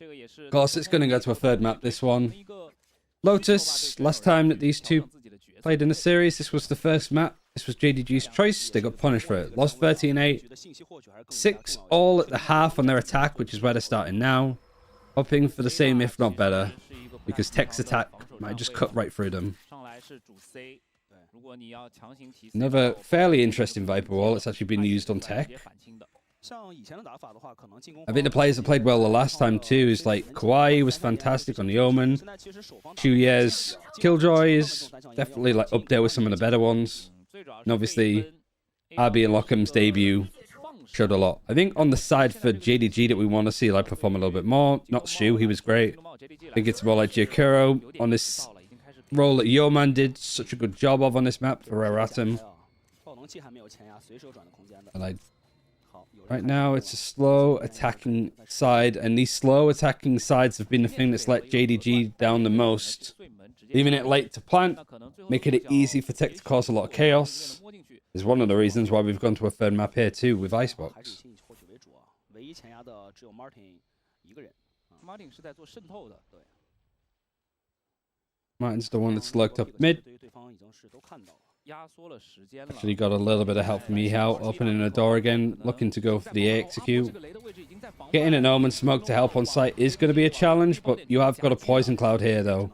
Of course, it's going to go to a third map, this one. Lotus, last time that these two played in a series, this was the first map. This was JDG's choice. They got punished for it. Lost 13-8. 6-all at the half on their attack, which is where they're starting now. Hoping for the same, if not better. Because TEC's attack might just cut right through them. Another fairly interesting Viper wall. It's actually been used on TEC. I think the players that played well the last time too is like Kawhi was fantastic on the Omen. Chuyer's Killjoy is definitely like up there with some of the better ones. And obviously, RB and Lockham's debut showed a lot. I think on the side for JDG that we want to see like perform a little bit more. Not Shu, he was great. I think it's more like Giakuro on this role that Yeoman did such a good job of on this map for Eratim. And right now, it's a slow attacking side, and these slow attacking sides have been the thing that's let JDG down the most. Leaving it late to plant, making it easy for TEC to cause a lot of chaos, is one of the reasons why we've gone to a third map here too with Icebox. Martin's the one that's lurked up mid. Actually got a little bit of help from Ehal, opening the door again, looking to go for the A execute. Getting an Omen smoke to help on site is going to be a challenge, but you have got a poison cloud here though.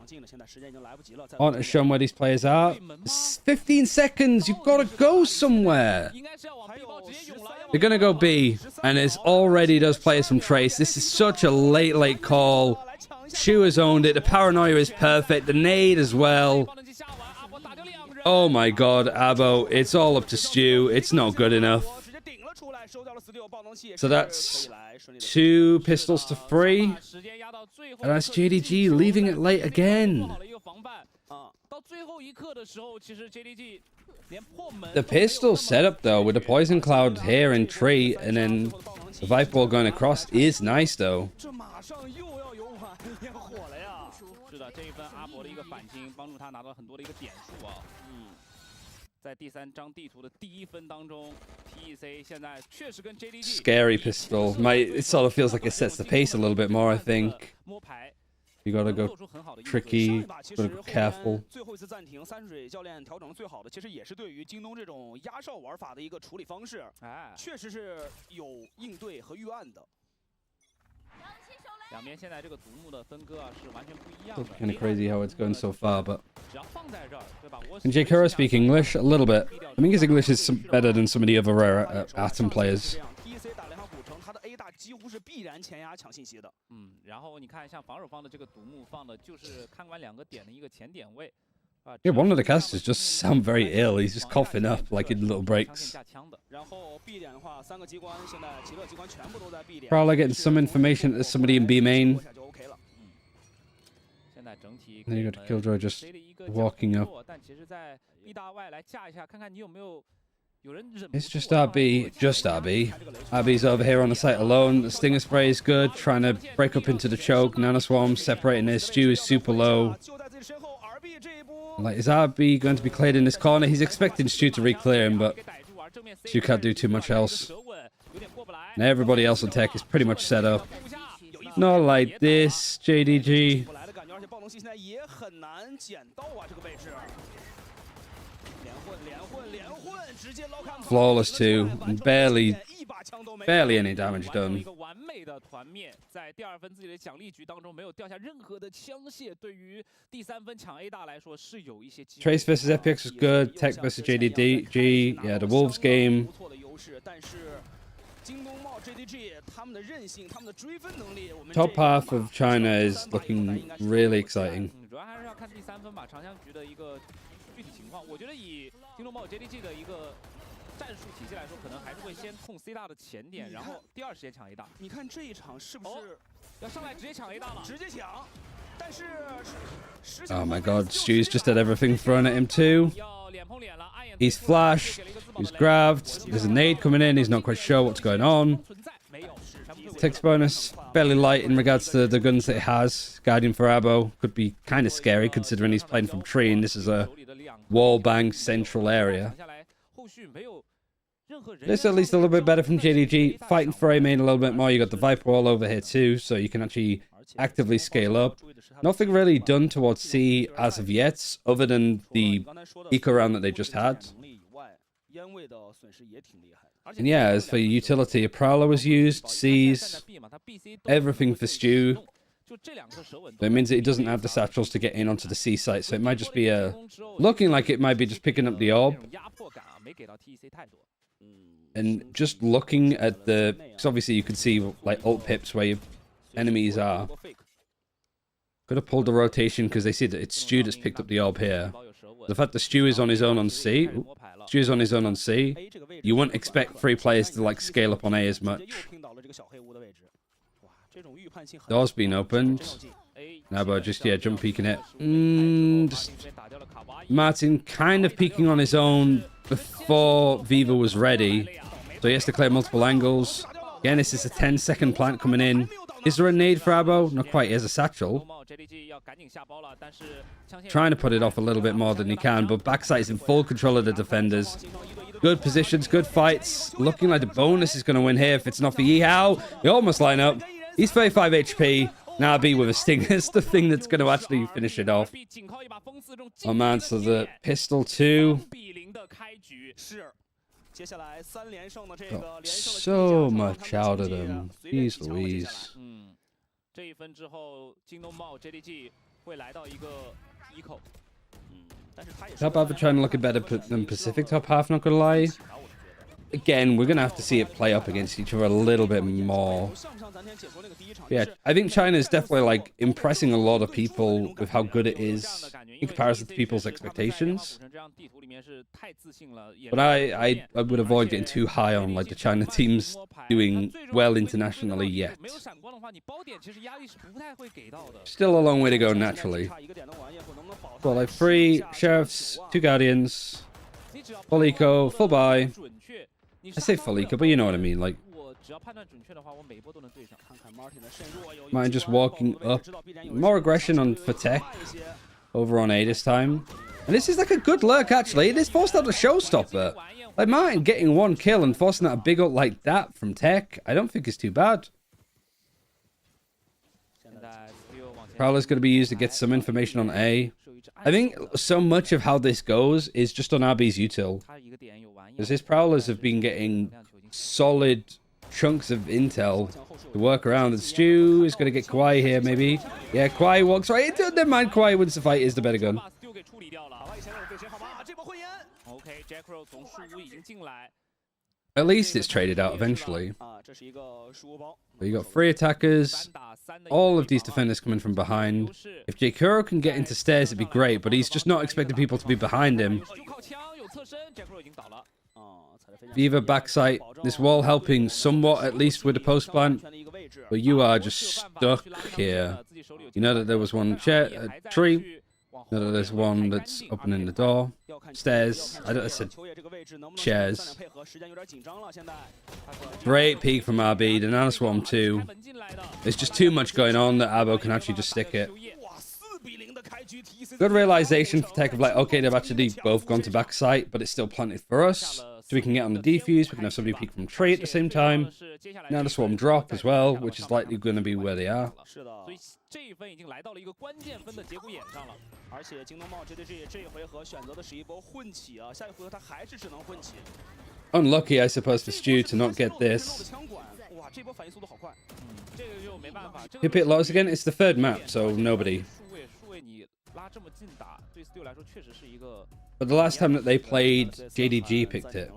I want to show them where these players are. It's 15 seconds, you've got to go somewhere. They're going to go B, and it's already those players from Trace. This is such a late call. Shu has owned it, the paranoia is perfect, the nade as well. Oh my god, Abo, it's all up to Stu. It's not good enough. So that's 2 pistols to 3. And that's JDG leaving it late again. The pistol setup, though, with the Poison Cloud here and tree, and then the Viper Ball going across is nice, though. Scary pistol. It sort of feels like it sets the pace a little bit more, I think. You gotta go tricky, gotta go careful. Kind of crazy how it's going so far, but can Giakuro speak English? A little bit. I think his English is better than some of the other Atom players. Yeah, one of the casters just sound very ill. He's just coughing up like in little breaks. Probably getting some information that there's somebody in B main. Then you got Killjoy just walking up. It's just RB, just RB. RB's over here on the site alone. The Stinger Spray is good, trying to break up into the choke. Nanoswarm separating this. Stu is super low. Like, is RB going to be cleared in this corner? He's expecting Stu to re-clear him, but Stu can't do too much else. And everybody else on TEC is pretty much set up. Not like this, JDG. Flawless too, and barely any damage done. Trace versus FPX was good. TEC versus JDG. Yeah, the Wolves game. Top half of China is looking really exciting. Oh my god, Stu's just had everything thrown at him too. He's flashed, he's grabbed, there's a nade coming in, he's not quite sure what's going on. TEC's bonus, fairly light in regards to the guns that it has. Guardian for Abo could be kind of scary considering he's playing from tree and this is a wall bang central area. This is at least a little bit better from JDG. Fighting for A main a little bit more. You got the Viper all over here too, so you can actually actively scale up. Nothing really done towards C as of yet, other than the eco round that they just had. And yeah, as for utility, a Prowler was used, C's, everything for Stew. That means that he doesn't have the satchels to get in onto the C site, so it might just be looking like it might be just picking up the orb. And just looking at because obviously you can see like ult pips where your enemies are. Could have pulled the rotation because they see that it's Stew that's picked up the orb here. The fact that Stew is on his own on C, Stew is on his own on C, you wouldn't expect 3 players to like scale up on A as much. Door's been opened. Nabo just, jump peeking it. Just Martin kind of peeking on his own before Viva was ready. So he has to clear multiple angles. Again, this is a 10-second plant coming in. Is there a nade for Abo? Not quite. He has a satchel. Trying to put it off a little bit more than he can, but backside is in full control of the defenders. Good positions, good fights. Looking like the bonus is going to win here if it's not for Yihao. They almost line up. He's 35 HP. Now B with a sting. It's the thing that's going to actually finish it off. Oh man, so the pistol 2. Got so much out of them. Jeez Louise. Top half are trying to look better than Pacific top half, not gonna lie. Again, we're gonna have to see it play up against each other a little bit more. Yeah, I think China is definitely like impressing a lot of people with how good it is in comparison to people's expectations. But I would avoid getting too high on like the China teams doing well internationally yet. Still a long way to go naturally. Well, like 3 sheriffs, 2 guardians, full eco, full buy. I say full eco, but you know what I mean. Like, Martin just walking up. More aggression on for TEC over on A this time. And this is like a good lurk, actually. It is forced out a showstopper. Like, Martin getting 1 kill and forcing out a big ult like that from TEC, I don't think is too bad. Prowler's going to be used to get some information on A. I think so much of how this goes is just on RB's util. Because his Prowlers have been getting solid chunks of intel to work around. And Stew is going to get Kwai here, maybe. Yeah, Kwai walks right into it. Never mind, Kwai wins the fight, is the better gun. At least it's traded out eventually. But you got 3 attackers. All of these defenders coming from behind. If J-Kuro can get into stairs, it'd be great, but he's just not expecting people to be behind him. Viva backside. This wall helping somewhat, at least with the post plant. But you are just stuck here. You know that there was one tree. You know that there's one that's opening the door. Stairs. I said chairs. Great peek from RB. The Nano Swarm 2. There's just too much going on that Abo can actually just stick it. Good realization for TEC of like, okay, they've actually both gone to backside, but it's still planted for us. So we can get on the defuse, we can have somebody peek from tree at the same time. Now the swarm drop as well, which is likely going to be where they are. Unlucky, I suppose, for Stew to not get this. Hit pit Lotus again. It's the 3rd map, so nobody. But the last time that they played, JDG picked it.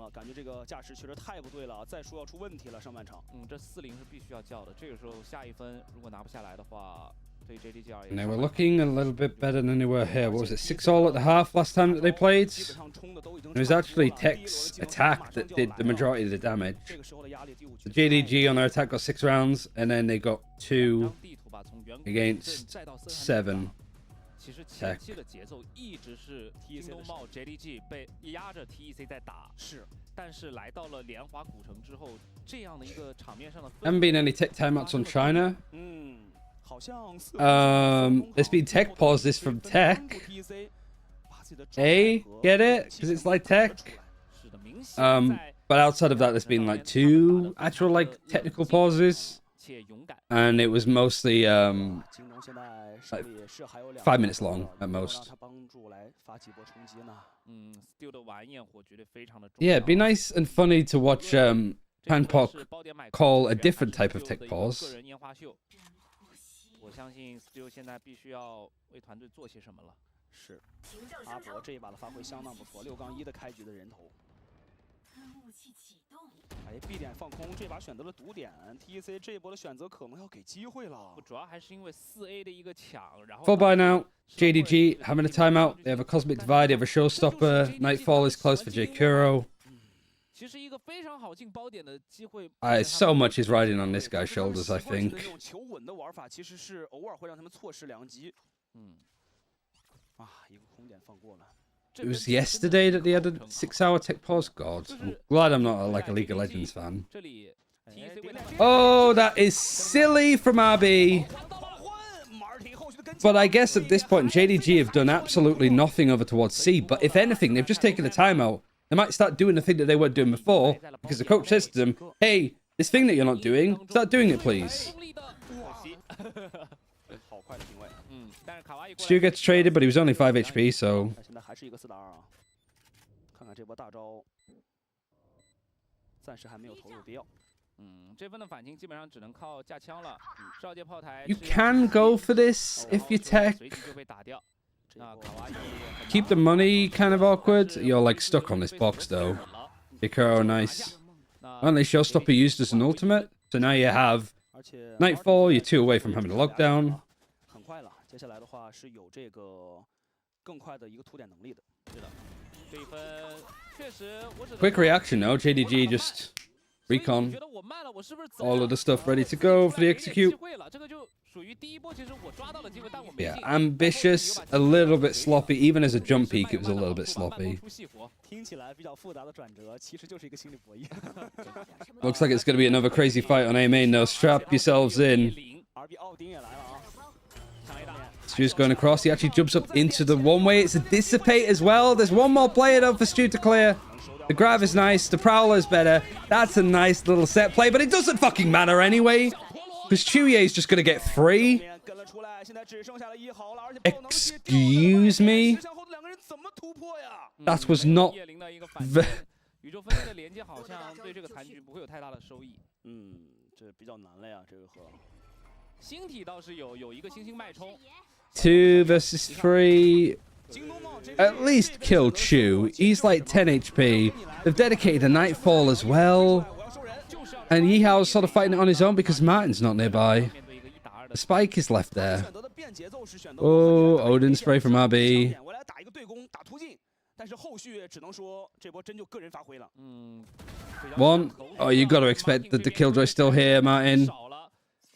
And they were looking a little bit better than they were here. What was it, 6-all at the half last time that they played? It was actually TEC's attack that did the majority of the damage. The JDG on their attack got 6 rounds, and then they got 2 against 7. TEC. Haven't been any TEC timeouts on China. There's been TEC pauses from TEC. Get it? Because it's like TEC. But outside of that, there's been like 2 actual like technical pauses. And it was mostly like 5 minutes long at most. Yeah, it'd be nice and funny to watch Panpok call a different type of TEC pause. 我相信 Still 现在必须要为团队做些什么了。是，阿博这一把的发挥相当不错，6-1的开局的人头。哎 ，B 点放空，这把选择了毒点 ，TEC 这一波的选择可能要给机会了。主要还是因为4A 的一个抢，然后。Full buy now. JDG having a timeout. They have a cosmic divide. They have a showstopper. Nightfall is close for J Kuro. So much is riding on this guy's shoulders, I think. It was yesterday that they had a 6-hour TEC pause. God, I'm glad I'm not like a League of Legends fan. Oh, that is silly from RB. But I guess at this point, JDG have done absolutely nothing over towards C. But if anything, they've just taken a timeout. They might start doing the thing that they weren't doing before, because the coach says to them, hey, this thing that you're not doing, start doing it, please. Stu gets traded, but he was only 5 HP, so... 这份的反击基本上只能靠架枪了。少界炮台 You can go for this if you TEC. Keep the money kind of awkward. You're like stuck on this box though. Ikaro, nice. Only showstopper used as an ultimate. So now you have Nightfall, you're 2 away from having a lockdown. Quick reaction though, JDG just recon. All of the stuff ready to go for the execute. Yeah, ambitious, a little bit sloppy. Even as a jump peak, it was a little bit sloppy. Looks like it's going to be another crazy fight on A main though. Strap yourselves in. Stu's going across. He actually jumps up into the one-way. It's a dissipate as well. There's one more player though for Stu to clear. The grab is nice. The prowler is better. That's a nice little set play, but it doesn't fucking matter anyway. Because Chuye is just going to get 3. Excuse me? That was not... Two versus 3. At least kill Chu. He's like 10 HP. They've dedicated a Nightfall as well. And Yihao's sort of fighting it on his own because Martin's not nearby. The spike is left there. Oh, Odin spray from RB. One. Oh, you got to expect that the killjoy's still here, Martin.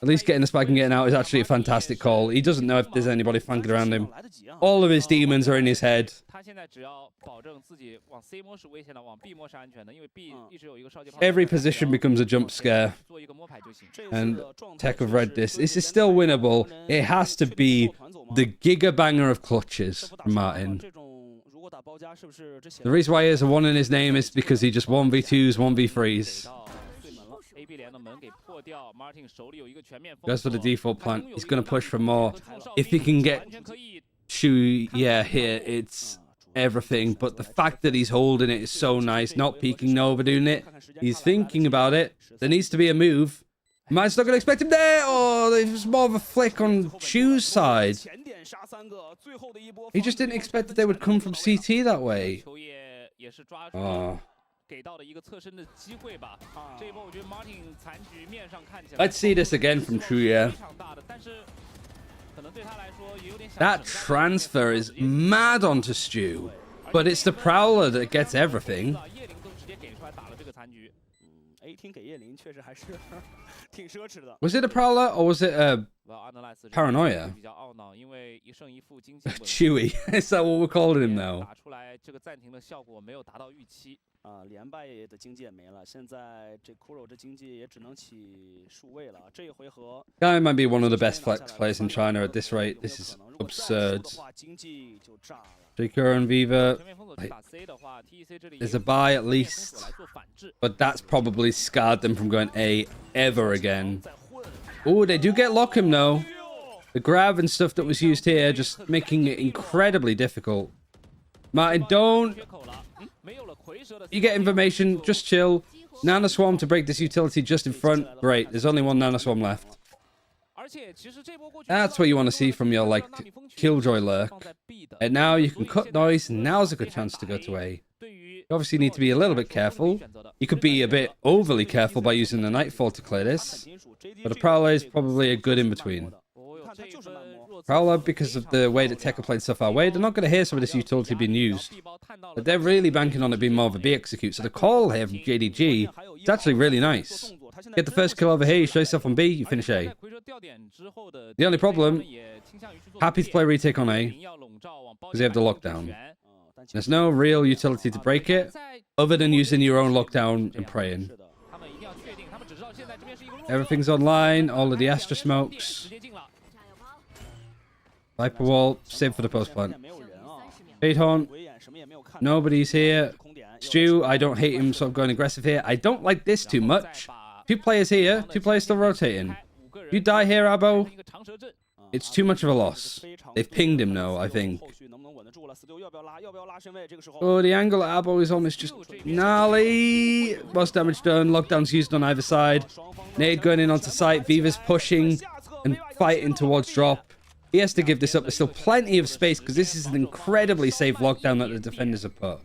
At least getting the spike and getting out is actually a fantastic call. He doesn't know if there's anybody flanking around him. All of his demons are in his head. Every position becomes a jump scare. And TEC have read this. This is still winnable. It has to be the giga banger of clutches from Martin. The reason why he has a 1 in his name is because he just 1v2s, 1v3s. Goes for the default plant. He's going to push for more. If he can get Shu, yeah, here, it's everything. But the fact that he's holding it is so nice. Not peeking, no overdoing it. He's thinking about it. There needs to be a move. Man's not going to expect him there. Oh, there's more of a flick on Shu's side. He just didn't expect that they would come from CT that way. Oh. Let's see this again from Chuya. That transfer is mad onto Stu, but it's the Prowler that gets everything. Was it a Prowler or was it a Paranoia? Chewy. Is that what we're calling him now? Guy might be one of the best flex players in China at this rate. This is absurd. Jaker and Viva. There's a buy at least. But that's probably scarred them from going A ever again. Oh, they do get lock him though. The grab and stuff that was used here just making it incredibly difficult. Martin, don't. You get information, just chill. Nano Swarm to break this utility just in front. Great, there's only one Nano Swarm left. That's what you want to see from your, like, Killjoy lurk. And now you can cut noise. Now's a good chance to go to A. You obviously need to be a little bit careful. You could be a bit overly careful by using the Nightfall to clear this. But a Prowler is probably a good in-between. Prowler, because of the way that TEC are playing stuff our way, they're not going to hear some of this utility being used. But they're really banking on it being more of a B execute. So the call here from JDG is actually really nice. Get the first kill over here, you show yourself on B, you finish A. The only problem, happy to play retake on A, because they have the lockdown. There's no real utility to break it, other than using your own lockdown and praying. Everything's online, all of the Astra smokes. Viper wall, save for the post plant. Fade Horn, nobody's here. Stu, I don't hate him, so I'm going aggressive here. I don't like this too much. 2 players here, 2 players still rotating. If you die here, Abo, it's too much of a loss. They've pinged him now, I think. Oh, the angle at Abo is almost just gnarly. Most damage done. Lockdown's used on either side. Nade going in onto site. Viva's pushing and fighting towards drop. He has to give this up. There's still plenty of space because this is an incredibly safe lockdown that the defenders have put.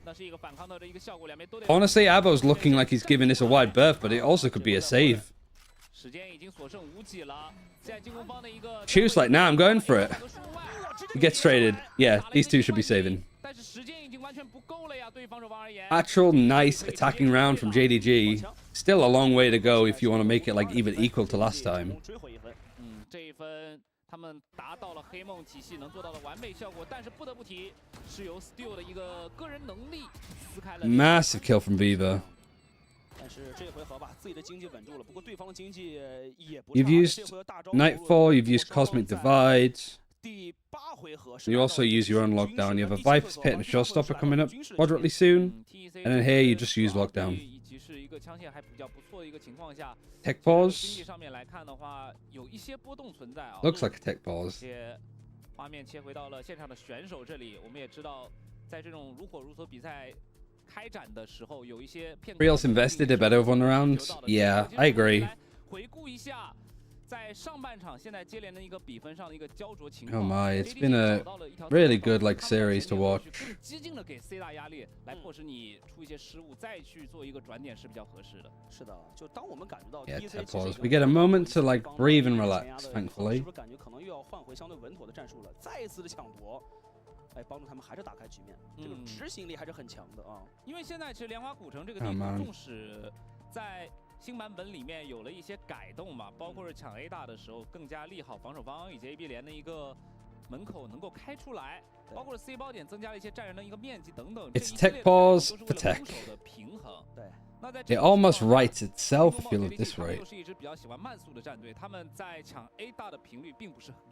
Honestly, Abo's looking like he's giving this a wide berth, but it also could be a save. Choose like, nah, I'm going for it. He gets traded. Yeah, these two should be saving. Actual nice attacking round from JDG. Still a long way to go if you want to make it like even equal to last time. Massive kill from Viva. You've used Nightfall, you've used Cosmic Divide. You also use your own lockdown. You have a Viper's Pit and a Showstopper coming up moderately soon. And then here you just use lockdown. Tech pause. Looks like a tech pause. Reals invested a bit over on the round. Yeah, I agree. Oh my, it's been a really good like series to watch. Yeah, tech pause. We get a moment to like breathe and relax, thankfully. Oh man. 新版本里面有了一些改动嘛，包括是抢 A 大的时候更加利好防守方以及 AB 连的一个门口能够开出来，包括 C 包点增加了一些战人的一个面积等等。It's tech pause for tech. It almost writes itself if you look this way.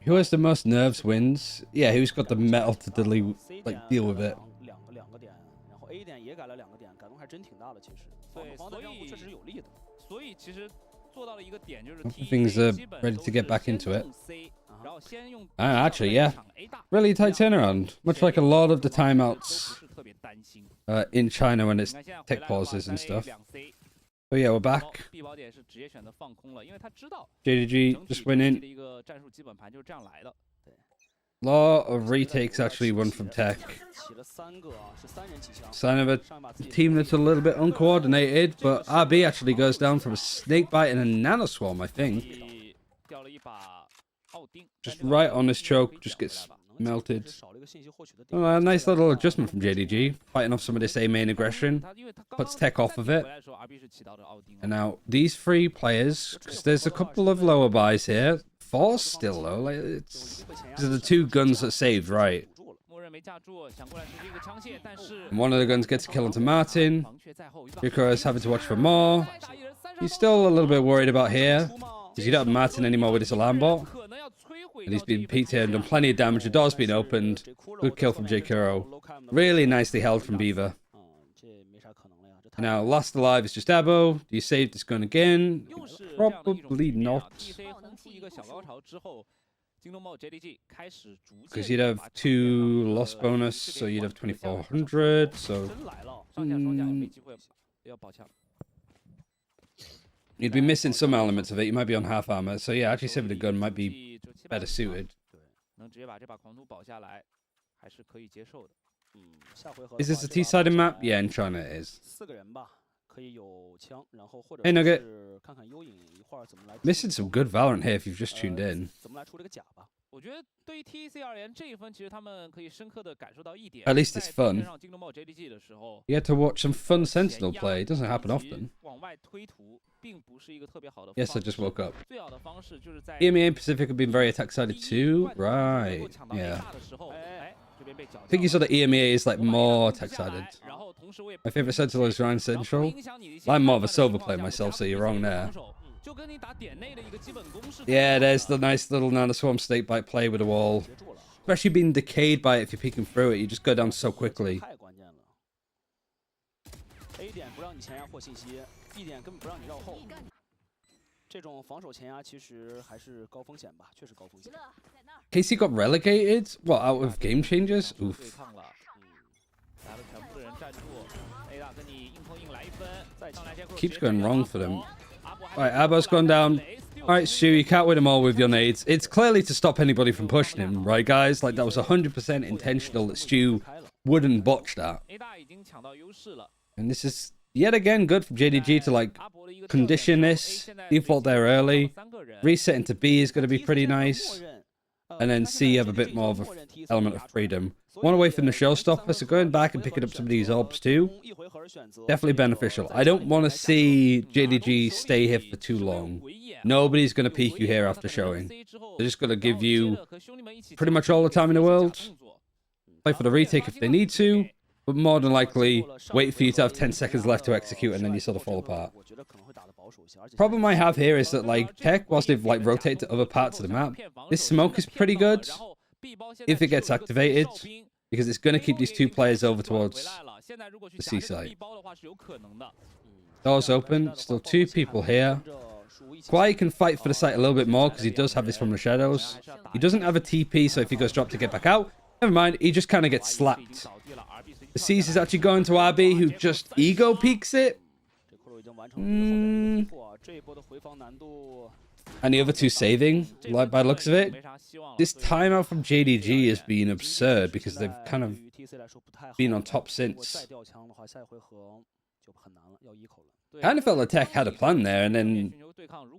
Who has the most nerves wins? Yeah, who's got the metal to like deal with it? Things are ready to get back into it. Actually, yeah. Really tight turnaround. Much like a lot of the timeouts in China when it's tech pauses and stuff. But yeah, we're back. JDG just went in. Lot of retakes actually won from TEC. Sign of a team that's a little bit uncoordinated, but RB actually goes down from a snake bite and a nano swarm, I think. Just right on this choke, just gets melted. Oh, a nice little adjustment from JDG, fighting off some of this A main aggression, puts TEC off of it. And now these 3 players, because there's a couple of lower buys here. 4 still though, like these are the 2 guns that saved, right? And one of the guns gets a kill onto Martin. Rico is having to watch for more. He's still a little bit worried about here, because you don't have Martin anymore with this alarm bot. And he's been peeked here and done plenty of damage. The door's been opened. Good kill from J. Kuro. Really nicely held from Beaver. Now, last alive is just Abo. Do you save this gun again? Probably not. 出一个小高潮之后，京东茂 JDG 开始逐渐 Because you'd have 2 loss bonus, so you'd have 2400. So 真来了，上下双甲也没机会要保枪。 you'd be missing some elements of it. You might be on half armor. So yeah, actually saving a gun might be better suited. 能直接把这把狂徒保下来，还是可以接受的。Is this a T-sided map? Yeah, in China it is. 4个人吧，可以有枪，然后或者 Hey, Nugget. 是看看幽影一会儿怎么来。 Missing some good Valorant here if you've just tuned in. 怎么来出这个甲吧？ 我觉得对于 TEC 而言，这一分其实他们可以深刻的感受到一点。 At least it's fun. 上京东茂 JDG 的时候， You get to watch some fun Sentinel play. It doesn't happen often. 往外推图，并不是一个特别好的。 Yes, I just woke up. 最好的方式就是在 EMEA and Pacific have been very attack-sided too. Right. Yeah. 哎，这边被绞 I think you saw that EMEA is like more attack-sided. 然后同时我也 My favorite Sentinel is RyanCentral. 影响你的一些 I'm more of a Silver player myself, so you're wrong there. 就跟你打点内的一个基本公式。 Yeah, there's the nice little Nano Swarm snake bite play with a wall. Especially being decayed by it if you're peeking through it, you just go down so quickly. 太关键了。A 点不让你前压获信息 ，B 点根本不让你绕后。这种防守前压其实还是高风险吧，确实高风险。 KC got relegated? What, out of game changes? 对 Oof. 抗了，来了全部的人站住 ，A 大跟你硬碰硬来一分，再上来 Keeps going wrong for them. Alright, Abo's gone down. Alright, Stu, you can't win them all with your nades. It's clearly to stop anybody from pushing him, right, guys? Like, that was 100% intentional that Stu wouldn't botch that. A 大已经抢到优势了。 And this is, yet again, good from JDG to, like, condition this. Default there early. Reset into B is going to be pretty nice. And then C, you have a bit more of an element of freedom. One away from the showstopper, so going back and picking up some of these orbs too. Definitely beneficial. I don't want to see JDG stay here for too long. Nobody's going to peek you here after showing. They're just going to give you pretty much all the time in the world. Play for the retake if they need to, but more than likely wait for you to have 10 seconds left to execute and then you sort of fall apart. Problem I have here is that, like, TEC, whilst they've like rotated to other parts of the map, this smoke is pretty good if it gets activated, because it's going to keep these 2 players over towards the C site. Doors open, still 2 people here. Kwai can fight for the site a little bit more because he does have this from the shadows. He doesn't have a TP, so if he goes drop to get back out, never mind, he just kind of gets slapped. The C's is actually going to RB, who just ego peeks it. And the other 2 saving, like by the looks of it. This timeout from JDG has been absurd because they've kind of been on top since. Kind of felt like TEC had a plan there, and then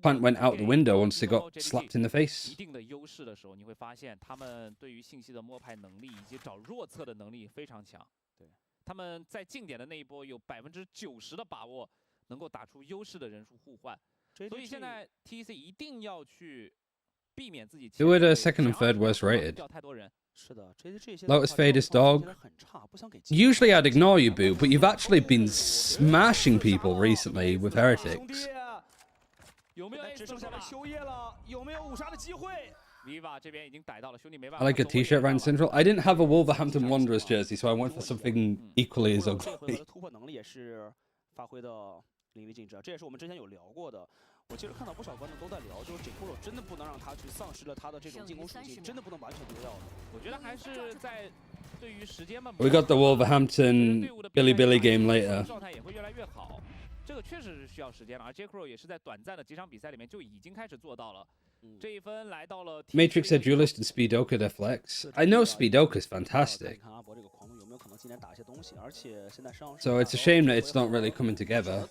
plan went out the window once they got slapped in the face. 一定的优势的时候，你会发现他们对于信息的摸排能力以及找弱侧的能力非常强。对，他们在近点的那一波有90%的把握能够打出优势的人数互换，所以现在 TEC 一定要去避免自己。Who were the second and third worst rated? 掉太多人。 Lotus Faders Dog. Usually I'd ignore you, Boo, but you've actually been smashing people recently with Heretics. 有没有 A 剩下的修业了？有没有五杀的机会 ？Viva 这边已经逮到了，兄弟没办法。 I like a t-shirt, RyanCentral. I didn't have a Wolverhampton Wanderers jersey, so I went for something equally as ugly. 突破能力也是发挥的淋漓尽致，这也是我们之前有聊过的。我其实看到不少观众都在聊，就是 J.K. 真的不能让他去丧失了他的这种进攻属性，真的不能完全丢掉的。我觉得还是在对于时间嘛。We got the Wolverhampton Billy game later. 状态也会越来越好，这个确实是需要时间了。而 J.K. 也是在短暂的几场比赛里面就已经开始做到了。这一分来到了 Matrix said Duelist and Speedoka their flex. I know Speedoka's fantastic. So it's a shame that it's not really coming together.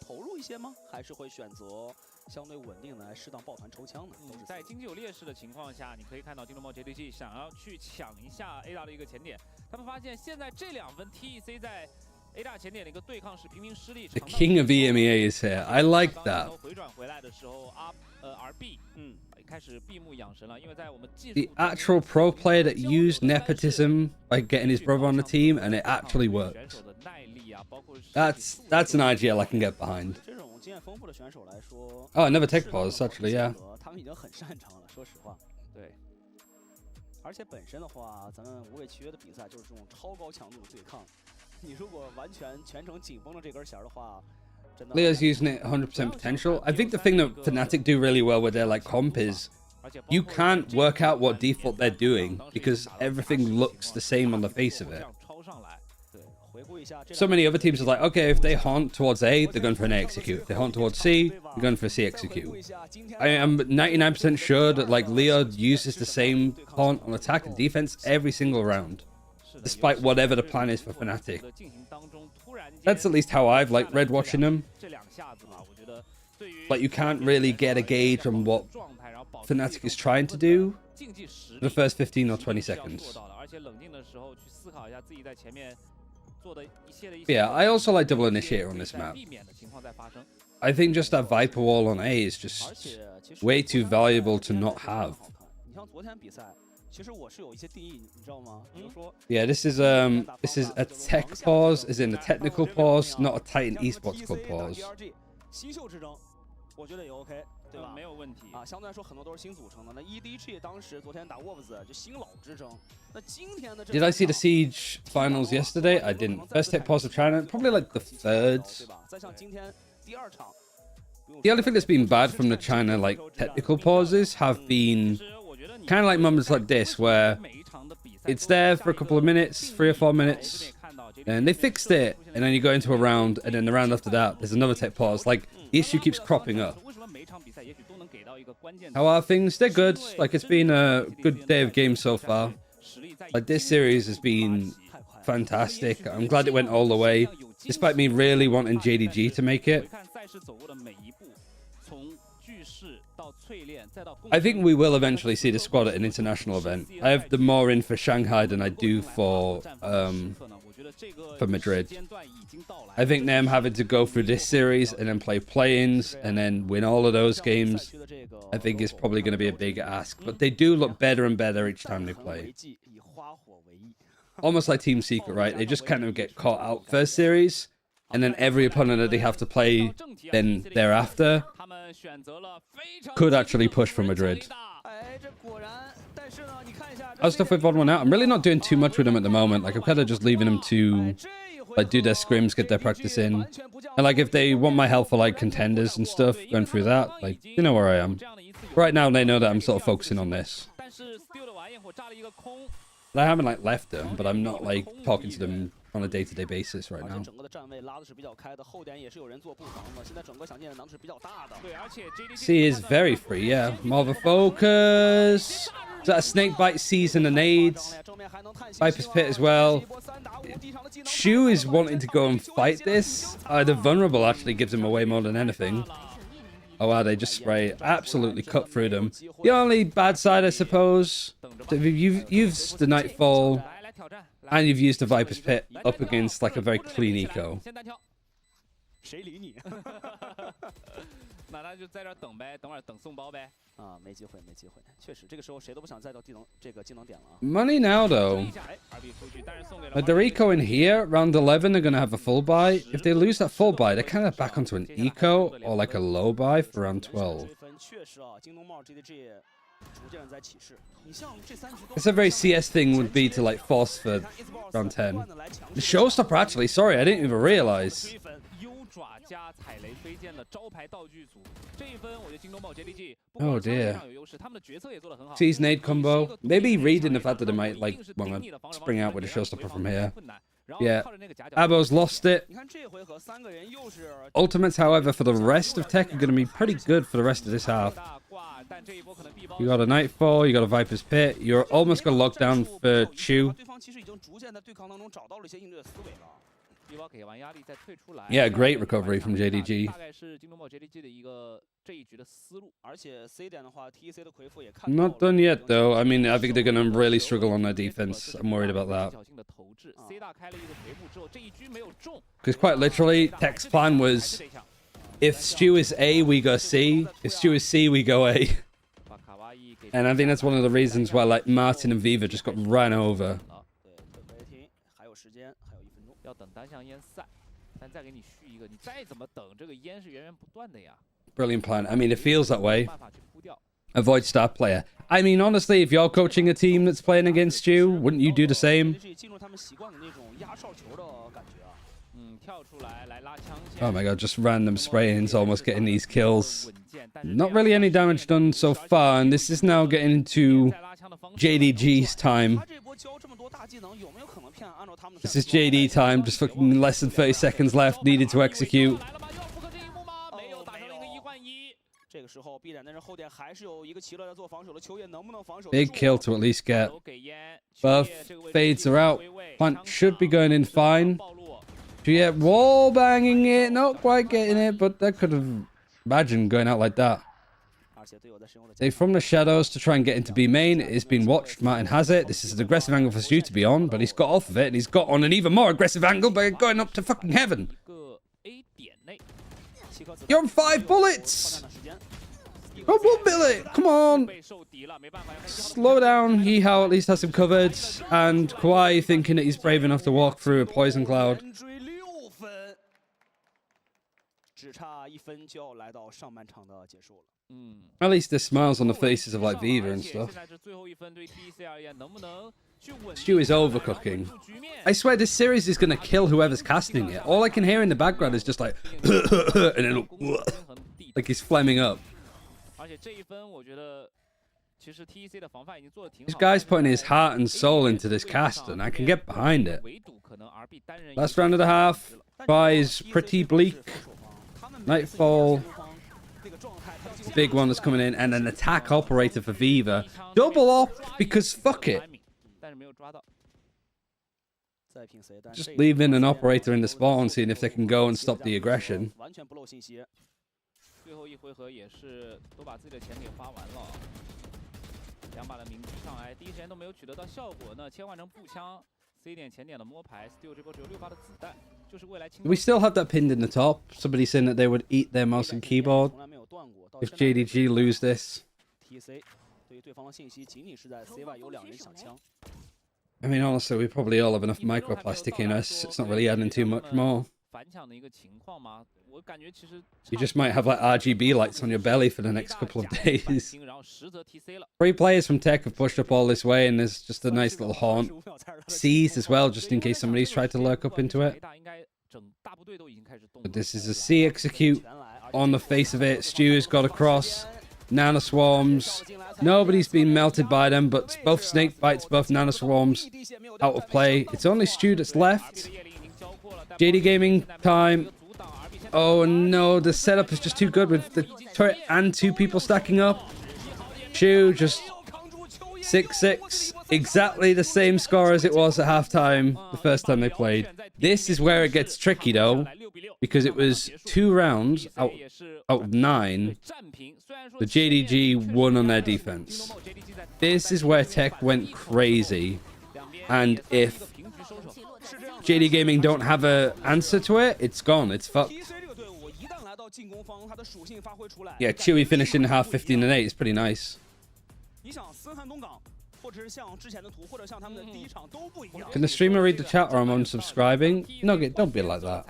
相对稳定来适当抱团抽枪的。在经济有劣势的情况下，你可以看到京东茂 JDG 想要去抢一下 A 大的一个前点，他们发现现在这2分 TEC 在 A 大前点的一个对抗是频频失利。 The king of EMEA is here. I like that. 回转回来的时候，RB 开始闭目养神了，因为在我们技术 The actual pro player that used nepotism by getting his brother on the team, and it actually worked. That's an IGL I can get behind. 这种经验丰富的选手来说 Oh, another tech pause, actually, yeah. 他们已经很擅长了，说实话。对。而且本身的话，咱们无畏契约的比赛就是这种超高强度的对抗。你如果完全全程紧绷着这根弦的话，真的。Leo's using it 100% potential. I think the thing that Fnatic do really well with their like comp is you can't work out what default they're doing because everything looks the same on the face of it. So many other teams are like, okay, if they haunt towards A, they're going for an A execute. If they haunt towards C, they're going for a C execute. I am 99% sure that like Leo uses the same haunt on attack and defense every single round, despite whatever the plan is for Fnatic. That's at least how I've like read watching them. Like you can't really get a gauge on what Fnatic is trying to do for the first 15 or 20 seconds. Yeah, I also like double initiator on this map. I think just that Viper wall on A is just way too valuable to not have. Yeah, this is a tech pause, as in a technical pause, not a Titan Esports Club pause. 我觉得也 OK， 对吧？没有问题啊，相对来说很多都是新组成的。那 EDG 当时昨天打 Wolves 就新老之争。那今天的 Did I see the Siege finals yesterday? I didn't. First tech pause of China, probably like the third. 对吧？再像今天第二场。The only thing that's been bad from the China like technical pauses have been kind of like moments like this where it's there for a couple of minutes, 3 or 4 minutes, and they fixed it, and then you go into a round, and then the round after that, there's another tech pause. Like, the issue keeps cropping up. How are things? They're good. Like, it's been a good day of games so far. Like, this series has been fantastic. I'm glad it went all the way, despite me really wanting JDG to make it. I think we will eventually see the squad at an international event. I have the more in for Shanghai than I do for Madrid. I think them having to go through this series and then play play-ins and then win all of those games, I think is probably going to be a big ask. But they do look better and better each time they play. Almost like Team Secret, right? They just kind of get caught out first series, and then every opponent that they have to play then thereafter could actually push for Madrid. How's stuff with Odd One Out? I'm really not doing too much with them at the moment. Like, I'm kind of just leaving them to like do their scrims, get their practice in. And like, if they want my help for like contenders and stuff, going through that, like, you know where I am. Right now, they know that I'm sort of focusing on this. I haven't like left them, but I'm not like talking to them on a day-to-day basis right now. C is very free, yeah. More of a focus. Is that a snakebite season and nades? Viper's Pit as well. Shu is wanting to go and fight this. The vulnerable actually gives him away more than anything. Oh wow, they just spray absolutely cut through them. The only bad side, I suppose, you've used the Nightfall and you've used the Viper's Pit up against like a very clean eco. Money now, though. Like, their eco in here, round 11, they're going to have a full buy. If they lose that full buy, they're kind of back onto an eco or like a low buy for round 12. It's a very CS thing would be to like force for round 10. The showstopper, actually, sorry, I didn't even realize. Oh dear. C's nade combo. Maybe reading the fact that they might like want to spring out with a showstopper from here. Yeah. Abo's lost it. Ultimates, however, for the rest of Tech are going to be pretty good for the rest of this half. You got a Nightfall, you got a Viper's Pit. You're almost got a lockdown for Chu. Yeah, great recovery from JDG. Not done yet, though. I mean, I think they're going to really struggle on their defense. I'm worried about that. Because quite literally, Tech's plan was, if Stu is A, we go C. If Stu is C, we go A. And I think that's one of the reasons why like Martin and Viva just got ran over. Brilliant plan. I mean, it feels that way. Avoid star player. I mean, honestly, if you're coaching a team that's playing against you, wouldn't you do the same? Oh my god, just random spray-ins almost getting these kills. Not really any damage done so far, and this is now getting into JDG's time. This is JD time, just fucking less than 30 seconds left, needed to execute. Big kill to at least get. Buff, fades are out. Plant should be going in fine. Yeah, wall banging it, not quite getting it, but that could have imagined going out like that. They from the shadows to try and get into B main. It is being watched. Martin has it. This is an aggressive angle for Stu to be on, but he's got off of it, and he's got on an even more aggressive angle by going up to fucking heaven. You're on 5 bullets! Oh, 1 bullet! Come on! Slow down. Yihao at least has him covered. And Kawhi thinking that he's brave enough to walk through a poison cloud. At least there's smiles on the faces of like Viva and stuff. Stu is overcooking. I swear this series is going to kill whoever's casting it. All I can hear in the background is just like and then like he's flaming up. This guy's putting his heart and soul into this cast, and I can get behind it. Last round of the half. Bye is pretty bleak. Nightfall. Big one that's coming in, and an attack operator for Viva. Double op, because fuck it. Just leaving an operator in the spawn, seeing if they can go and stop the aggression. We still have that pinned in the top. Somebody saying that they would eat their mouse and keyboard if JDG lose this. I mean, honestly, we probably all have enough microplastic in us. It's not really adding too much more. You just might have like RGB lights on your belly for the next couple of days. 3 players from TEC have pushed up all this way, and there's just a nice little haunt. C's as well, just in case somebody's tried to lurk up into it. But this is a C execute on the face of it. Stu has got across. Nano swarms. Nobody's been melted by them, but both snake bites, both nano swarms out of play. It's only Stu that's left. JD Gaming time. Oh no, the setup is just too good with the turret and 2 people stacking up. Chu just 6-6. Exactly the same score as it was at halftime the first time they played. This is where it gets tricky though, because it was 2 rounds out of 9. The JDG won on their defense. This is where TEC went crazy, and if JD Gaming don't have an answer to it, it's gone. It's fucked. Yeah, Chewy finishing half 15-8 is pretty nice. Can the streamer read the chat or I'm unsubscribing? No, don't be like that.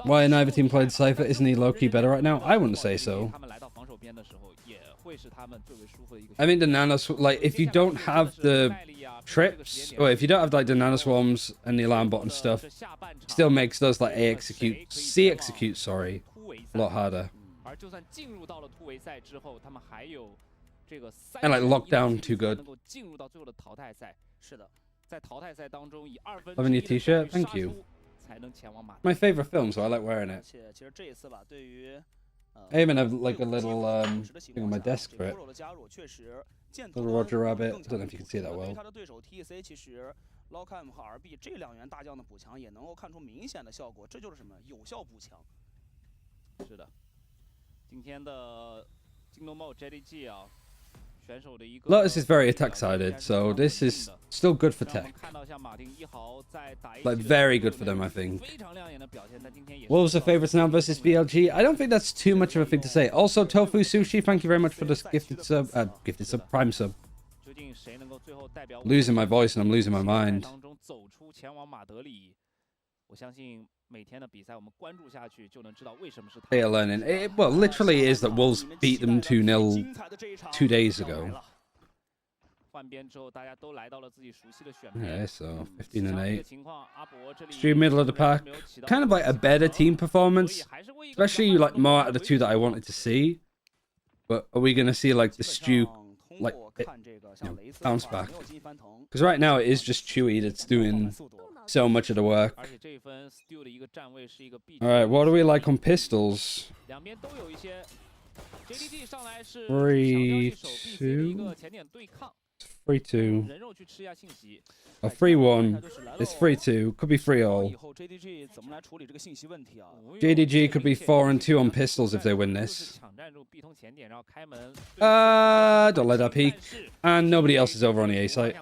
Why neither team played Cypher? Isn't he low-key better right now? I wouldn't say so. I mean, the nanos, like, if you don't have the trips, or if you don't have like the nano swarms and the alarm bot and stuff, still makes those like C execute, sorry, a lot harder. And like lockdown too good. Loving your t-shirt, thank you. My favorite film, so I like wearing it. I even have like a little thing on my desk for it. Little Roger Rabbit. I don't know if you can see that well. Lotus is very attack-sided, so this is still good for TEC. Like, very good for them, I think. Wolves are favorites now versus BLG. I don't think that's too much of a thing to say. Also, Tofu Sushi, thank you very much for this gifted sub, prime sub. Losing my voice and I'm losing my mind. They are learning. Well, literally is that Wolves beat them 2-0 2 days ago. 换边之后，大家都来到了自己熟悉的选 Yeah, 边。 so 15 and 8. 情况，阿博这里 Stu middle of the pack. Kind of like a better team performance. Especially like more out of the two that I wanted to see. But are we going to see like the Stu like bounce back? Because right now it is just Chewy that's doing so much of the work. 而且这一分 Stu 的一个站位是一个 B。 Alright, what do we like on pistols? 两边都有一些 JDG 上来是 3, 抢掉一手 BC 的一个前点对抗， 3-2. 人肉去吃一下信息。 A 3-1. It's 3-2. Could be 3-all. 以后 JDG 怎么来处理这个信息问题啊？ JDG could be 4-2 on pistols if they win this. 抢占住 B 通前点，然后开门。 Don't let that peek. And nobody else is over on the A site.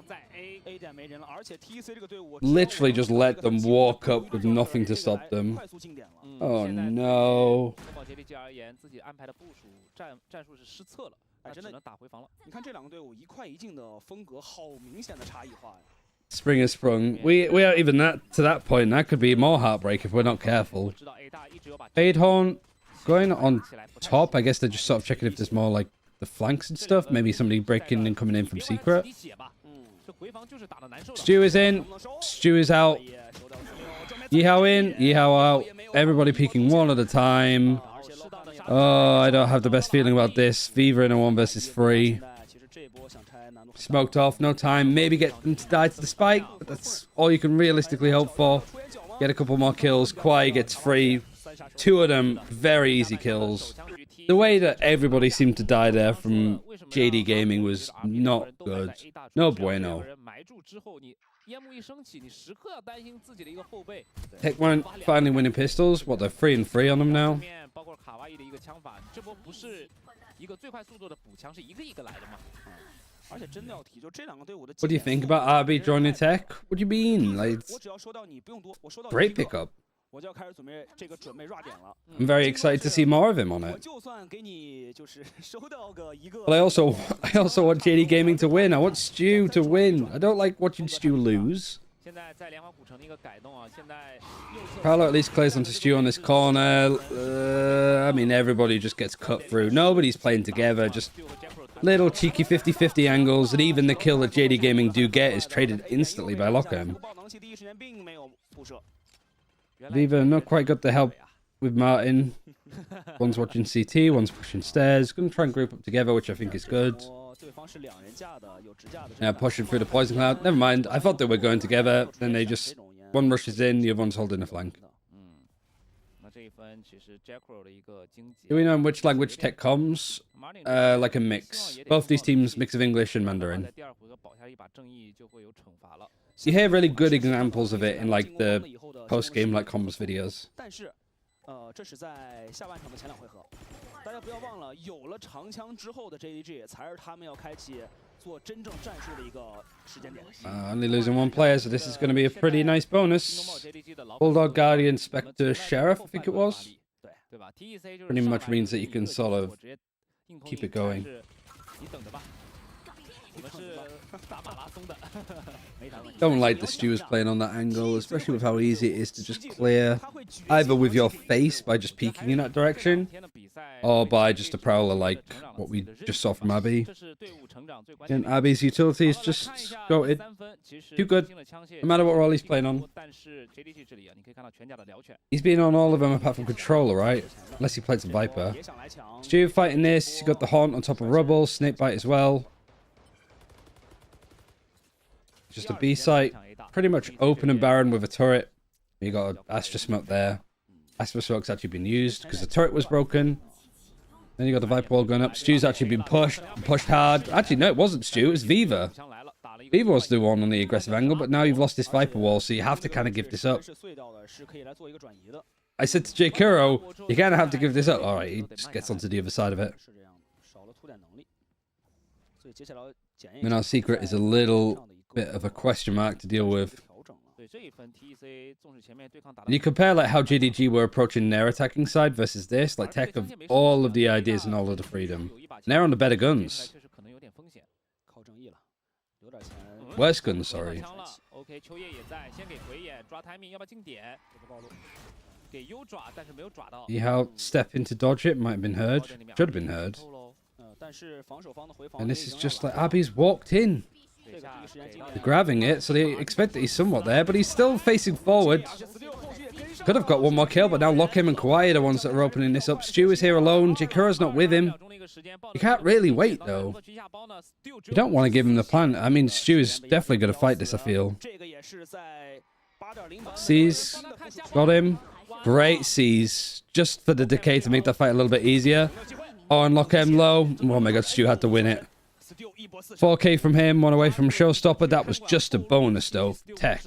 A 点没人了，而且 TEC 这个队伍 Literally just let them walk up with nothing to stop them. 快速进点了。 Oh no. 对 JDG 而言，自己安排的部署战术是失策了，那只能打回防了。你看这两个队伍一快一进的风格，好明显的差异化呀。 Spring has sprung. We aren't even to that point. That could be more heartbreak if we're not careful. 知道 A 大一直有把 Fadehorn going on top. I guess they're just sort of checking if there's more like the flanks and stuff. Maybe somebody breaking and coming in from secret. 这回防就是打得难受的。 Stu is in. Stu is out. Yihao in. Yihao out. Everybody peeking one at a time. Oh, I don't have the best feeling about this. Viva in a 1 versus 3. Smoked off, no time. Maybe get them to die to the spike, but that's all you can realistically hope for. Get a couple more kills. Kwai gets free. 2 of them, very easy kills. The way that everybody seemed to die there from JD Gaming was not good. No bueno. TEC weren't finally winning pistols. What, they're 3-3 on them now? 包括卡哇伊的一个枪法，这波不是一个最快速度的补枪，是一个一个来的嘛。 而且真的要提，就这两个队伍的。 What do you think about RB joining TEC? What do you mean? Like, 我只要收到你不用多，我收到 great pickup. 我就要开始准备 rua 点了。 I'm very excited to see more of him on 我 it. 就算给你就是收到个一个。 But I also want JD Gaming to win. I want Stu to win. I don't like watching Stu lose. 现在在莲花古城的一个改动啊，现在 Paolo at least clears onto Stu on this corner. I mean, everybody just gets cut through. Nobody's playing together. Just little cheeky 50-50 angles, and even the kill that JD Gaming do get is traded instantly by Lockham. Viva not quite got the help with Martin. One's watching CT, one's pushing stairs. Gonna try and group up together, which I think is good. Now pushing through the poison cloud. Never mind. I thought they were going together. Then they just one rushes in, the other one's holding a flank. 那这一分其实 Jacro 的一个经济。 Do we know in which language TEC comes? Like a mix. Both these teams mix of English and Mandarin. 第二回合保下一把正义就会有惩罚了。 You hear really good examples of it in like the post-game like combos videos. 但是，这是在下半场的前两回合，大家不要忘了，有了长枪之后的 JDG 才是他们要开启做真正战术的一个时间点。 Only losing one player, so this is going to be a pretty nice bonus. Bulldog, Guardian, Spectre, Sheriff, I think it was. 对吧 ？TEC 就是 Pretty much means that you can sort of keep it going. 你等着吧。我们是打马拉松的。 Don't like the Stews playing on that angle, especially with how easy it is to just clear, either with your face by just peeking in that direction, or by just a prowler like what we just saw from Abby. And Abby's utility is just goated. Too good, no matter what role he's playing on. He's been on all of them apart from Controller, right? Unless he played some Viper. Stew fighting this, you got the Haunt on top of Rubble, Snakebite as well. Just a B site, pretty much open and barren with a turret. You got Astra Smoke there. Astra Smoke's actually been used because the turret was broken. Then you got the Viper Wall going up. Stu's actually been pushed hard. Actually, no, it wasn't Stu, it was Viva. Viva was the one on the aggressive angle, but now you've lost this Viper Wall, so you have to kind of give this up. I said to J. Kuro, you kind of have to give this up. Alright, he just gets onto the other side of it. I mean, our secret is a little bit of a question mark to deal with. And you compare like how JDG were approaching their attacking side versus this, like TEC of all of the ideas and all of the freedom. And they're on the better guns. Worse guns, sorry. See how step into dodge it might have been heard. Should have been heard. And this is just like Abby's walked in. They're grabbing it, so they expect that he's somewhat there, but he's still facing forward. Could have got one more kill, but now Lockham and Kawhi are the ones that are opening this up. Stu is here alone. Jakura's not with him. You can't really wait, though. You don't want to give him the plant. I mean, Stu is definitely going to fight this, I feel. Sees. Got him. Great Sees. Just for the decay to make that fight a little bit easier. Oh, and Lockham low. Oh my god, Stu had to win it. 4K from him, one away from Showstopper. That was just a bonus, though. TEC.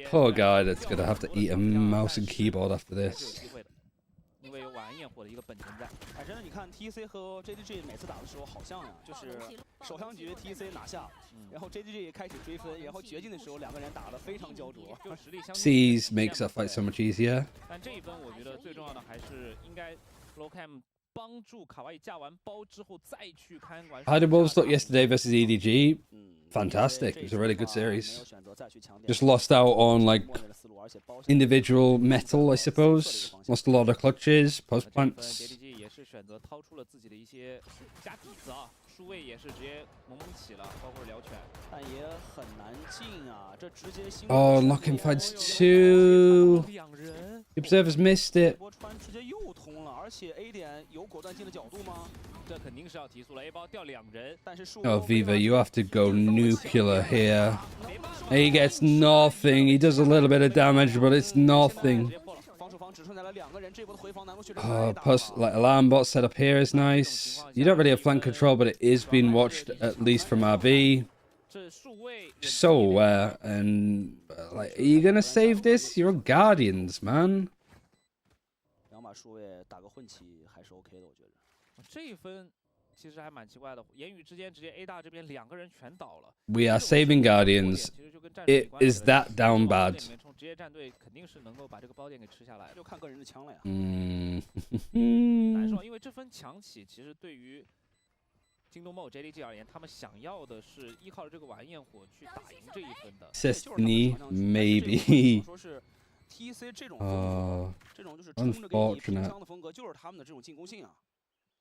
Poor guy that's going to have to eat a mouse and keyboard after this. 因为有晚安焰火的一个本钱在。哎，真的，你看 TEC 和 JDG 每次打的时候，好像呀，就是首枪局 TEC 拿下，然后 JDG 开始追分，然后绝境的时候两个人打得非常焦灼。Sees makes that fight so much easier. 但这一分，我觉得最重要的还是应该 Lockham 帮助卡哇伊架完包之后再去看完。How did Wolves look yesterday versus EDG? Fantastic. It was a really good series. Just lost out on like individual metal, I suppose. Lost a lot of clutches, post plants. JDG 也是选择掏出了自己的一些假底子啊，数位也是直接猛起了，包括辽拳。但也很难进啊，这直接。Oh, Lockham fights two. The observers missed it. 波穿直接又通了，而且 A 点有果断进的角度吗？这肯定是要提速了 ，A 包掉两人，但是 Oh, Viva, you have to go nuclear here. He gets nothing. He does a little bit of damage, but it's nothing. Plus, like alarm bot set up here is nice. You don't really have flank control, but it is being watched at least from RB. So aware, and like, are you gonna save this? You're Guardians, man. 两把数位打个混旗还是 OK 的，我觉得。这一分其实还蛮奇怪的，言语之间直接 A 大这边两个人全倒了。We are saving Guardians. It is that down bad. 职业战队肯定是能够把这个包点给吃下来，就看个人的枪了呀。难受，因为这分强起，其实对于京东梦 JDG 而言，他们想要的是依靠着这个晚焰火去打赢这一分的。Destiny, maybe. 说是 TEC 这种风格，这种就是冲着给你拼枪的风格，就是他们的这种进攻性啊。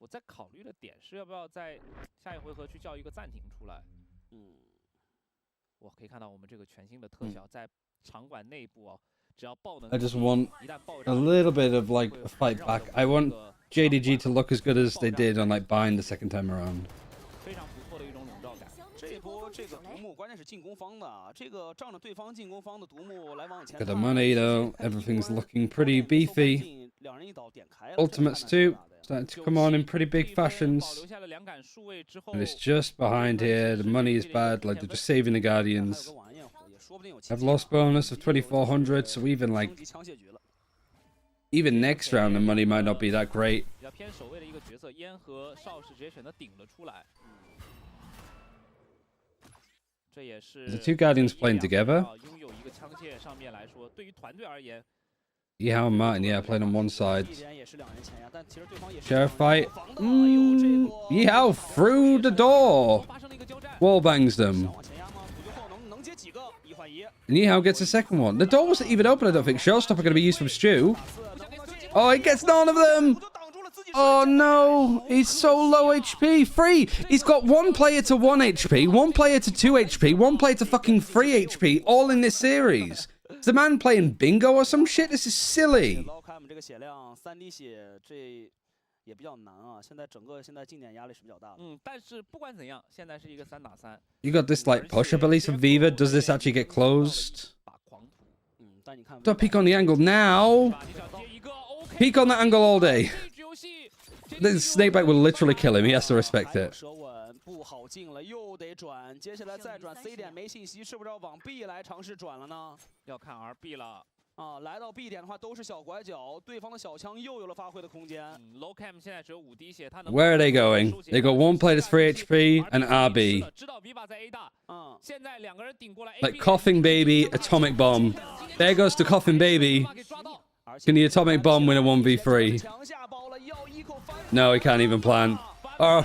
我在考虑的点是要不要在下一回合去叫一个暂停出来。我可以看到我们这个全新的特效在场馆内部哦，只要爆能。I just want a little bit of like a fight back. I want JDG to look as good as they did on like Bind the second time around. 非常不错的一种笼罩感。这一波这个独木关键是进攻方的啊，这个仗着对方进攻方的独木来往前。Got the money though. Everything's looking pretty beefy. Ultimates too. Starting to come on in pretty big fashions. And it's just behind here. The money is bad. Like they're just saving the Guardians. I've lost bonus of 2400, so even like even next round the money might not be that great. The two Guardians playing together. Yihao and Martin, yeah, playing on one side. Sheriff fight. Yihao through the door. Wall bangs them. And Yihao gets a second one. The door wasn't even open, I don't think. Showstopper going to be used from Stu. Oh, he gets none of them. Oh no, he's so low HP. Free. He's got one player to 1 HP, one player to 2 HP, one player to fucking 3 HP, all in this series. Is the man playing bingo or some shit? This is silly. You got this like push up at least from Viva. Does this actually get closed? Don't peek on the angle now. Peek on that angle all day. This snakebite will literally kill him. He has to respect it. 不好进了，又得转，接下来再转 C 点没信息，是不是要往 B 来尝试转了呢？要看 RB 了啊，来到 B 点的话都是小拐角，对方的小枪又有了发挥的空间。Lockham 现在只有5滴血，他能。Where are they going? They got one player that's 3 HP and RB. 知道 Viva 在 A 大，现在两个人顶过来 Like coughing baby, atomic bomb. There goes the coughing baby. Can the atomic bomb win a 1v3? No, he can't even plan. Oh.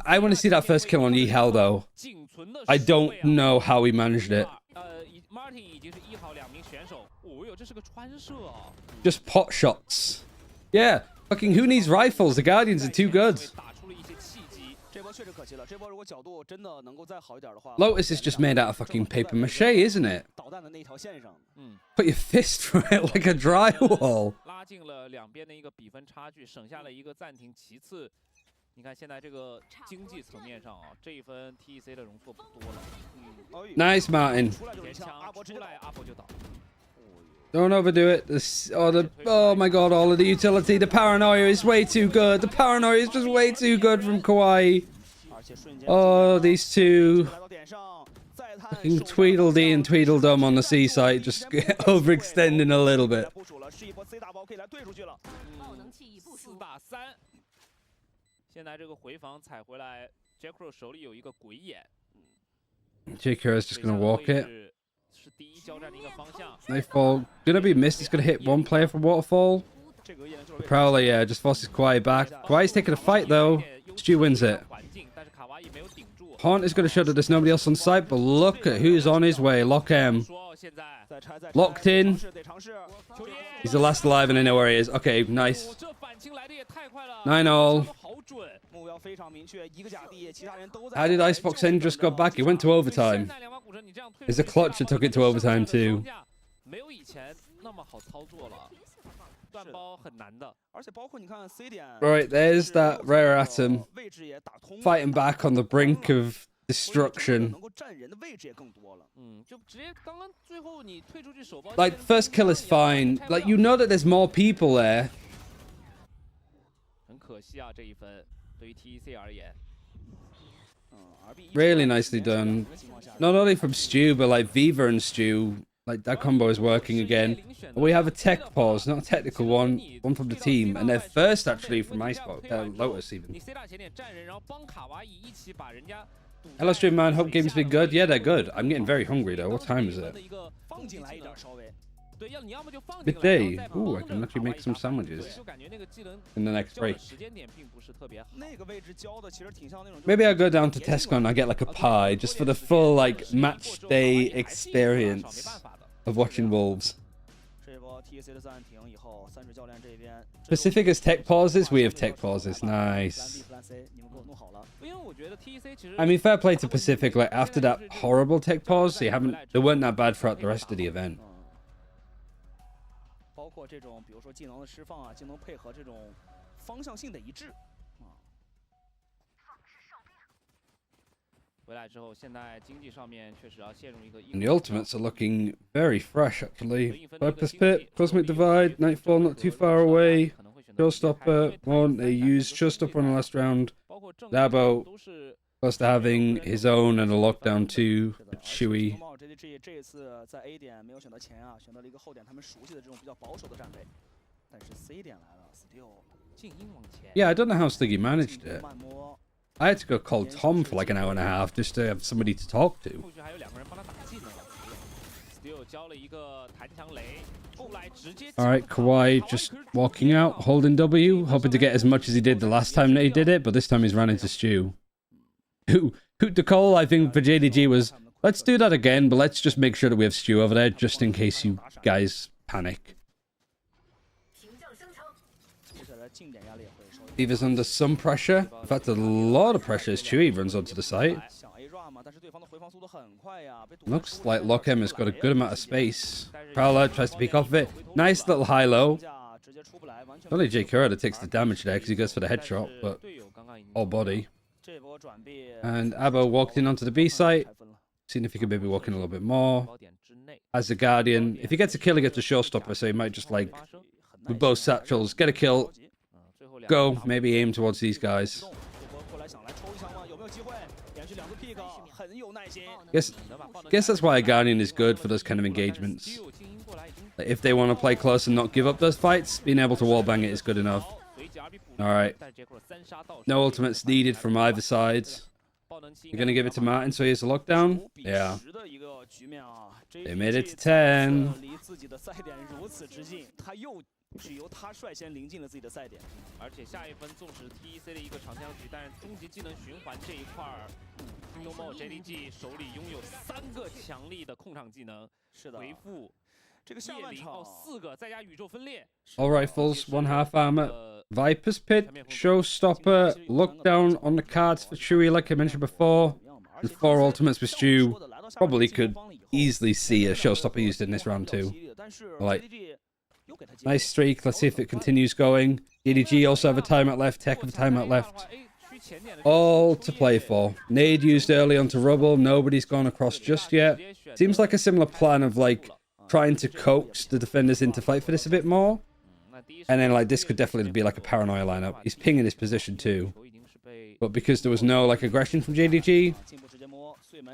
I want to see that first kill on Yihao though. I don't know how he managed it. Martin 已经是1号2名选手。哦哟，这是个穿射啊！ Just pot shots. Yeah, fucking who needs rifles? The Guardians are too good. 打出了一些契机。这波确实可惜了，这波如果角度真的能够再好一点的话 Lotus is just made out of fucking paper mache, isn't it? 导弹的那条线上。Put your fist through it like a drywall. 拉近了两边的一个比分差距，省下了一个暂停。其次，你看现在这个经济层面上啊，这一分 TEC 的容错不多了。Nice, Martin. 连枪出来，阿伯就倒。 Don't overdo it. Oh my god, all of the utility. The paranoia is way too good. The paranoia is just way too good from Kawaii. Oh, these two. Fucking Tweedledee and Tweedledum on the C site just overextending a little bit. 4打3。现在这个回防踩回来 ，Jackro 手里有一个鬼眼。JK is just gonna walk it. 是第一交战的一个方向。 Nightfall gonna be missed. He's gonna hit one player from Waterfall. Prowler, yeah, just forces Kawaii back. Kawhi's taking a fight though. Stu wins it. Haunt is gonna show that there's nobody else on site, but look at who's on his way. Lock M. Locked in. He's the last alive and I know where he is. Okay, nice. 9-all. How did Icebox N just got back? He went to overtime. It's a clutch that took it to overtime too. Right, there's that rare atom fighting back on the brink of destruction. Like, first kill is fine. Like, you know that there's more people there. Really nicely done. Not only from Stu, but like Viva and Stu. Like, that combo is working again. We have a tech pause, not a technical one. One from the team. And they're first, actually, from Icebox. Lotus, even. Hello, stream man. Hope games been good. Yeah, they're good. I'm getting very hungry, though. What time is it? Midday. Ooh, I can actually make some sandwiches in the next break. Maybe I'll go down to Tesco and I'll get like a pie just for the full like match day experience of watching Wolves. Pacific has tech pauses. We have tech pauses. Nice. I mean, fair play to Pacific. Like after that horrible tech pause, they weren't that bad throughout the rest of the event. 包括这种，比如说技能的释放啊，技能配合这种方向性的一致啊。回来之后，现在经济上面确实要陷入一个。And the ultimates are looking very fresh, actually. Viper's Pit, Cosmic Divide, Nightfall not too far away. Showstopper, one they used Showstopper on the last round. Dabo, close to having his own and a lockdown too. Chewy. JDG 这次在 A 点没有选择前啊，选择了一个后点，他们熟悉的这种比较保守的站位。但是 C 点来了 ，Still 静音往前。Yeah, I don't know how Stiggy managed it. I had to go call Tom for like an hour and a half just to have somebody to talk to. 后续还有2个人帮他打技能。Still 交了一个弹墙雷，后来直接。All right, Kawaii just walking out, holding W, hoping to get as much as he did the last time that he did it, but this time he's ran into Stu. Hoot to call, I think, for JDG was, let's do that again, but let's just make sure that we have Stu over there, just in case you guys panic. Diva's under some pressure. In fact, a lot of pressure as Chewy runs onto the site. Looks like Lockham has got a good amount of space. Prowler tries to peek off of it. Nice little high-low. Only J. Kurata takes the damage there because he goes for the headshot, but all body. And Abo walked in onto the B site. Seeing if he could maybe walk in a little bit more. As the Guardian, if he gets a kill, he gets a showstopper, so he might just like, with both satchels, get a kill, go, maybe aim towards these guys. Guess that's why a Guardian is good for those kind of engagements. Like if they want to play close and not give up those fights, being able to wallbang it is good enough. Alright. No ultimates needed from either side. You're going to give it to Martin so he has a lockdown? Yeah. They made it to 10. 是由他率先临近了自己的赛点。而且下一分纵使 TEC 的一个长枪局，但是终极技能循环这一块儿，Yomo JDG 手里拥有3个强力的控场技能，是的，回复。 这个下半场4个，再加宇宙分裂。All rifles, 1 half armor. Viper's Pit, Showstopper, Lookdown on the cards for Chewie, like I mentioned before. And 4 ultimates with Stu. Probably could easily see a Showstopper used in this round too. Like, nice streak. Let's see if it continues going. JDG also have a timeout left. TEC have a timeout left. All to play for. Nade used early onto Rubble. Nobody's gone across just yet. Seems like a similar plan of like trying to coax the defenders into fight for this a bit more. And then like this could definitely be like a paranoia lineup. He's pinging his position too. But because there was no like aggression from JDG,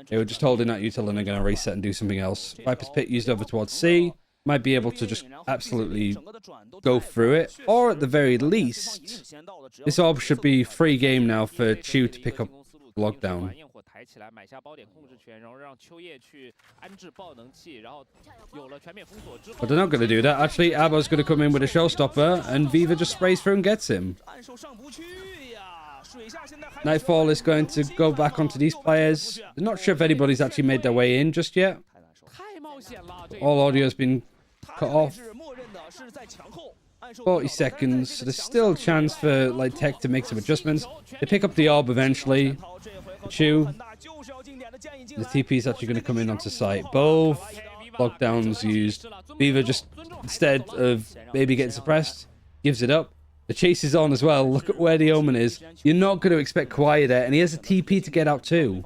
they were just holding that util and they're going to reset and do something else. Viper's Pit used over towards C. Might be able to just absolutely go through it. Or at the very least, this orb should be free game now for Chu to pick up Lockdown. But they're not going to do that. Actually, Abo's going to come in with a Showstopper, and Viva just sprays through and gets him. Nightfall is going to go back onto these players. I'm not sure if anybody's actually made their way in just yet. All audio has been cut off. 40 seconds. So there's still a chance for like TEC to make some adjustments. They pick up the orb eventually. Chew. The TP is actually going to come in onto site. Both lockdowns used. Viva just, instead of maybe getting suppressed, gives it up. The chase is on as well. Look at where the Omen is. You're not going to expect Kawhi there, and he has a TP to get out too.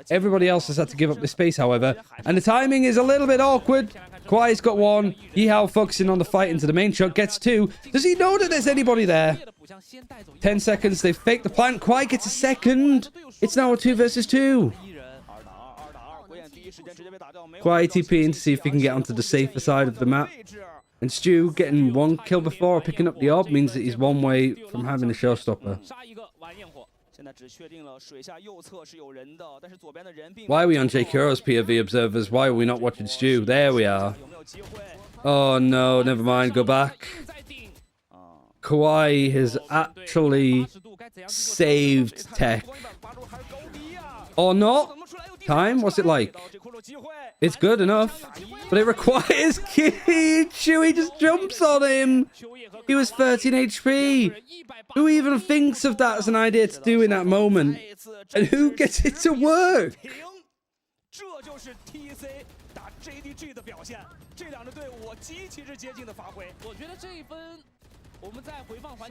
Everybody else has had to give up the space, however, and the timing is a little bit awkward. Kawhi's got 1. Yihao focusing on the fight into the main shot, gets 2. Does he know that there's anybody there? 10 seconds, they fake the plant. Kawhi gets a 2nd. It's now a 2 versus 2. Kawhi TP in to see if he can get onto the safer side of the map. And Stu getting 1 kill before picking up the orb means that he's 1 way from having a Showstopper. Why are we on J Kuro's POV observers? Why are we not watching Stu? There we are. Oh no, never mind, go back. Kawhi has actually saved TEC. Or not? Time? What's it like? It's good enough, but it requires key. Chewie just jumps on him. He was 13 HP. Who even thinks of that as an idea to do in that moment? And who gets it to work?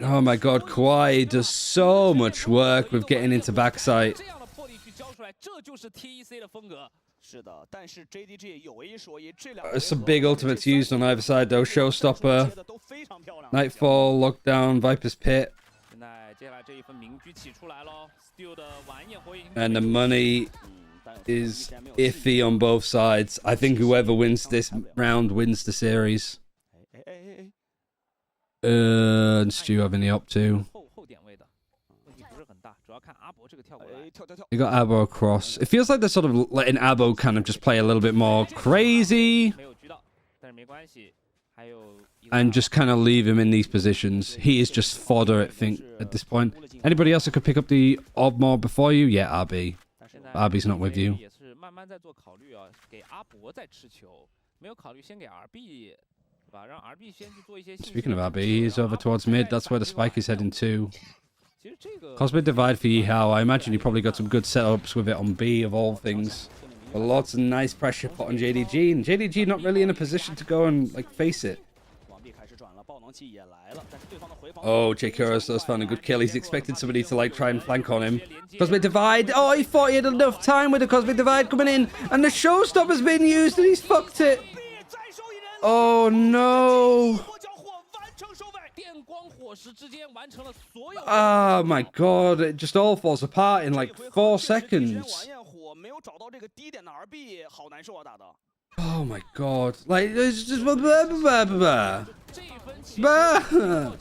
Oh my god, Kawhi does so much work with getting into backside. Some big ultimates used on either side though. Showstopper, Nightfall, Lockdown, Viper's Pit. And the money is iffy on both sides. I think whoever wins this round wins the series. And Stu having the op too. You got Abo across. It feels like they're sort of letting Abo kind of just play a little bit more crazy. And just kind of leave him in these positions. He is just fodder, I think, at this point. Anybody else that could pick up the orb more before you? Yeah, RB. RB's not with you. Speaking of RB, he's over towards mid. That's where the spike is heading to. Cosmic Divide for Yihao. I imagine he probably got some good setups with it on B of all things. But lots of nice pressure put on JDG. And JDG not really in a position to go and like face it. Oh, J Kuros does find a good kill. He's expected somebody to like try and flank on him. Cosmic Divide. Oh, he thought he had enough time with the Cosmic Divide coming in. And the Showstopper's been used and he's fucked it. Oh no. Oh my god, it just all falls apart in like 4 seconds. Oh my god. Like, it's just... Blah, blah, blah, blah, blah.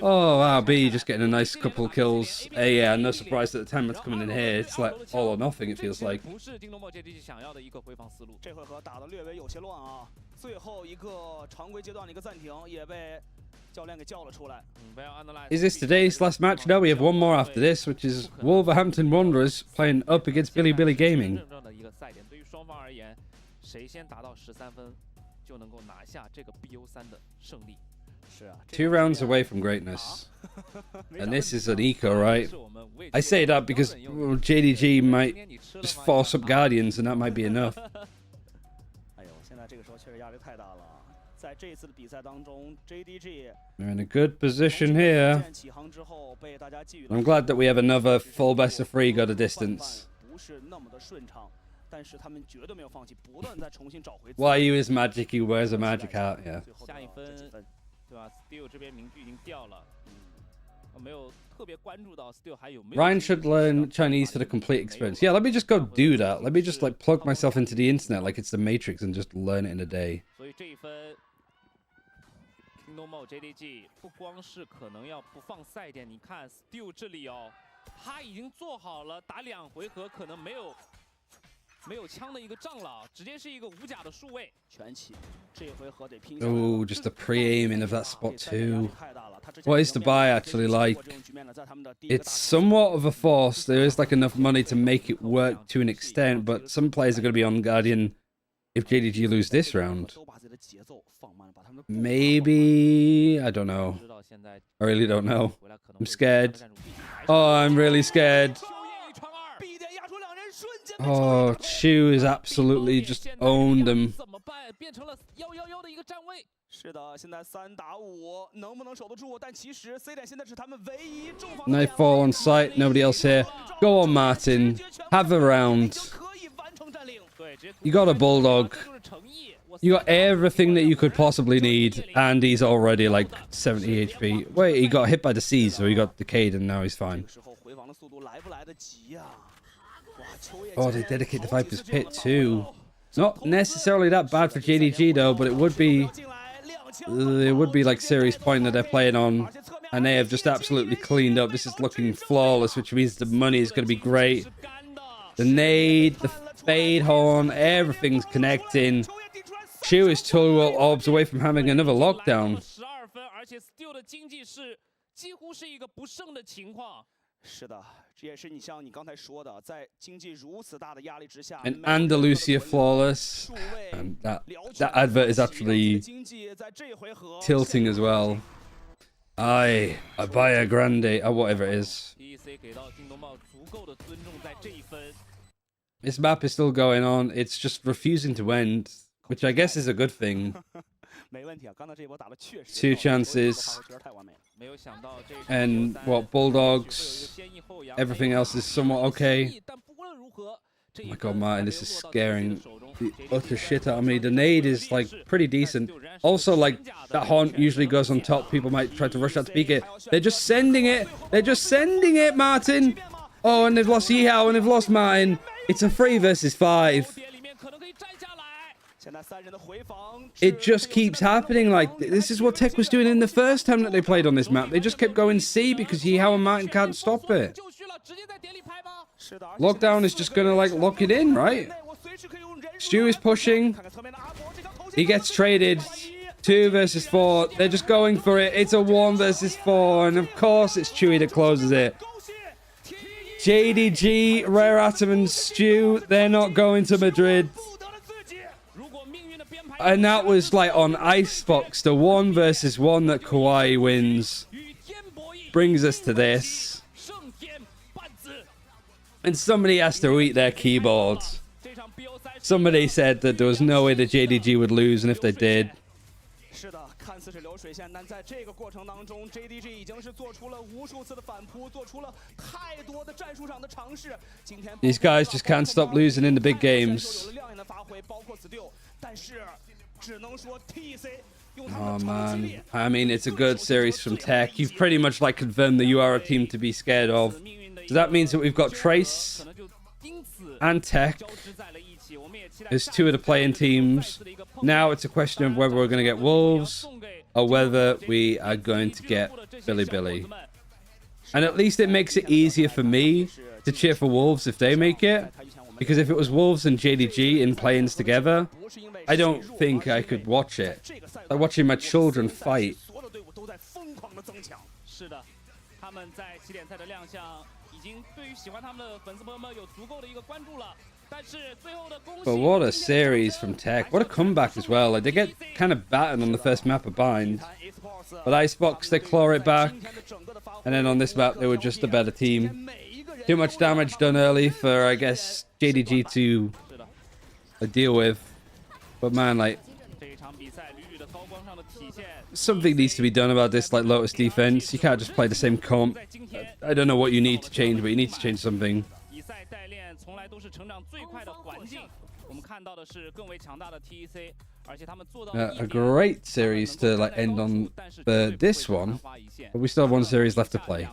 Oh, wow, B just getting a nice couple of kills. Yeah, no surprise that the timer's coming in here. It's like all or nothing, it feels like. 这回合打得略微有些乱啊，最后一个常规阶段的一个暂停也被教练给叫了出来。Is this today's last match? No, we have one more after this, which is Wolverhampton Wanderers playing up against Billy Billy Gaming. 对于双方而言，谁先达到13分，就能够拿下这个 BO3的胜利。 2 rounds away from greatness. And this is an eco, right? I say that because JDG might just force up Guardians and that might be enough. 哎呦，现在这个时候确实压力太大了。在这次的比赛当中 ，JDG They're in a good position here. 起航之后被大家寄予。 I'm glad that we have another full best of 3 got a distance. 不是那么的顺畅，但是他们绝对没有放弃，不断在重新找回。 Why you is magic? He wears a magic hat. Yeah. 下一分，对吧 ？Steel 这边名句已经掉了，没有特别关注到 Steel 还有没有。 Ryan should learn Chinese for the complete experience. Yeah, let me just go do that. Let me just like plug myself into the internet like it's the Matrix and just learn it in a day. 所以这一分 ，Kingdom Mode JDG 不光是可能要不放赛点，你看 Steel 这里哦，他已经做好了打2回合可能没有枪的一个仗了，直接是一个无甲的数位。全起，这回合得拼。 Oh, just the pre-aiming of that spot too. What is the buy actually like? It's somewhat of a force. There is like enough money to make it work to an extent, but some players are going to be on Guardian if JDG lose this round. Maybe, I don't know. I really don't know. I'm scared. Oh, I'm really scared. Oh, Chu is absolutely just owned them. 是的，现在3打5，能不能守得住？但其实 C 点现在是他们唯一重防。 Nightfall on site, nobody else here. Go on, Martin. Have a round. You got a bulldog. You got everything that you could possibly need, and he's already like 70 HP. Wait, he got hit by the Seas, so he got decayed, and now he's fine. Oh, they dedicate the Viper's Pit too. Not necessarily that bad for JDG though, but it would be like serious point that they're playing on, and they have just absolutely cleaned up. This is looking flawless, which means the money is going to be great. The nade, the fade horn, everything's connecting. Chu is 2 orbs away from having another lockdown. 是的，这也是你像你刚才说的，在经济如此大的压力之下 And Andalusia flawless. And that advert is actually tilting as well. I buy a grande, or whatever it is. This map is still going on. It's just refusing to end, which I guess is a good thing. 2 chances. And what, Bulldogs? Everything else is somewhat okay. Oh my god, Martin, this is scaring the utter shit out of me. The nade is like pretty decent. Also, like, that haunt usually goes on top. People might try to rush out to peek it. They're just sending it. They're just sending it, Martin. Oh, and they've lost Yihao and they've lost Martin. It's a 3 versus 5. It just keeps happening. Like, this is what TEC was doing in the first time that they played on this map. They just kept going C because Yihao and Martin can't stop it. Lockdown is just gonna, like, lock it in, right? Stu is pushing. He gets traded. 2 versus 4. They're just going for it. It's a 1 versus 4. And of course, it's Chewy that closes it. JDG, Rare Atom, and Stu, they're not going to Madrid. And that was like on Icebox, the 1 versus 1 that Kawhi wins. Brings us to this. And somebody has to eat their keyboard. Somebody said that there was no way that JDG would lose, and if they did... 是的，看似是流水线，但在这个过程当中 ，JDG 已经是做出了无数次的反扑，做出了太多的战术上的尝试。今天 These guys just can't stop losing in the big games. 有了亮眼的发挥，包括 Steel， 但是只能说 TEC 用他 Oh 们的长期 man, 力。 I mean, it's a good series from TEC. You've pretty much like confirmed that you are a team to be scared of. So that means that we've got Trace and TEC There's 2 of the playing teams. Now it's a question of whether we're going to get Wolves or whether we are going to get Billy. And at least it makes it easier for me to cheer for Wolves if they make it. Because if it was Wolves and JDG in play-ins together, I don't think I could watch it. Like watching my children fight. But what a series from TEC. What a comeback as well. Like, they get kind of battered on the first map of Bind. But Icebox, they claw it back. And then on this map, they were just a better team. Too much damage done early for, I guess, JDG to deal with. But man, like, something needs to be done about this, like, Lotus defense. You can't just play the same comp. I don't know what you need to change, but you need to change something. A great series to like end on this one, but we still have 1 series left to play.